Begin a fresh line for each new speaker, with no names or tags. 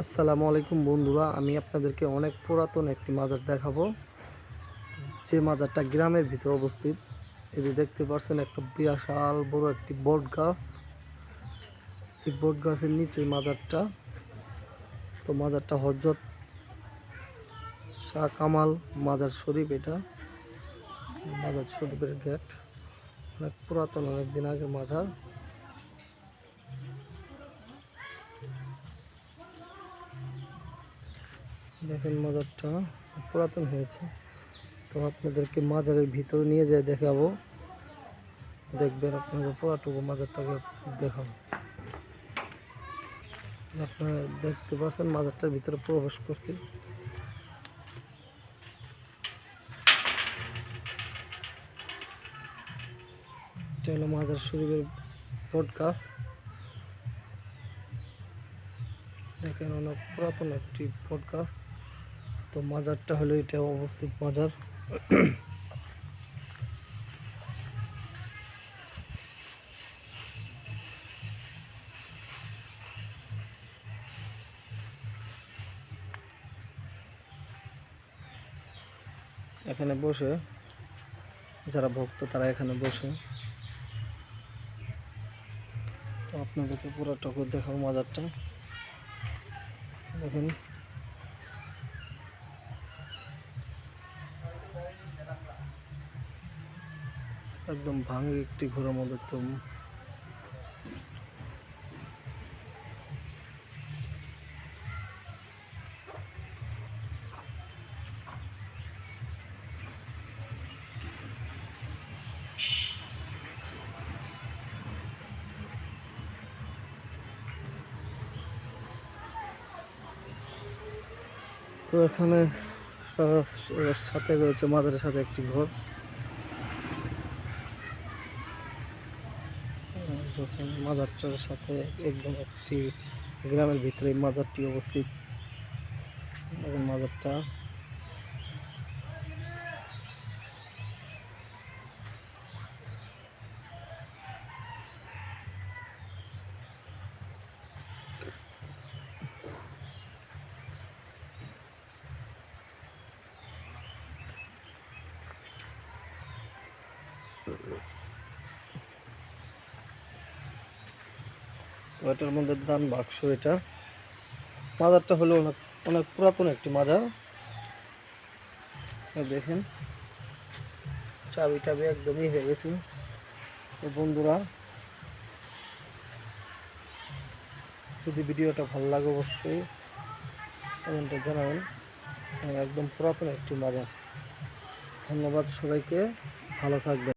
আসসালামু আলাইকুম বন্ধুরা, আমি আপনাদেরকে অনেক পুরাতন একটি মাজার দেখাবো। যে মাজারটা গ্রামের ভিতরে অবস্থিত। এই যে দেখতে পাচ্ছেন একটা বিশাল বড় একটি বট গাছ। এই বট গাছের নিচে মাজারটা। তো মাজারটা হযরত শাহ কামাল মাজার শরীফ। এটা মাজার শরীফের গেট। অনেক পুরাতন, অনেক দিন আগের মাজার। দেখেন মাজারটা পুরাতন হয়েছে। তো আপনাদেরকে মাজারের ভিতরে নিয়ে যাই দেখাবো। দেখবেন আপনাদের পুরাটুকু মাজারটাকে দেখাবো। আপনারা দেখতে পাচ্ছেন মাজারটার ভিতরে প্রবেশ করছি। এটা হলো মাজার শরীফের বট গাছ। দেখেন অনেক পুরাতন একটি বট গাছ। তো মাজারটা হলো এটা অবস্থিত মাজার। এখানে বসে যারা ভক্ত তারা এখানে বসে। তো আপনাদেরকে পুরোটুকু দেখাবো মাজারটা। দেখেন একদম ভাঙি একটি ঘোড়ার মধ্যে। তো এখানে সাথে রয়েছে মাজারের সাথে একটি ঘর। যখন মাজারটার সাথে একদম একটি গ্রামের ভিতরে মাজারটি অবস্থিত। মাজারটা এটার মধ্যে দান বাক্স। এটা মাজারটা হলো অনেক অনেক পুরাতন একটি মাজার। দেখেন চাবি টাবি একদমই হয়ে গেছে। তো বন্ধুরা, যদি ভিডিওটা ভালো লাগে অবশ্যই কমেন্টে জানাবেন। একদম পুরাতন একটি মাজার। ধন্যবাদ সবাইকে, ভালো থাকবেন।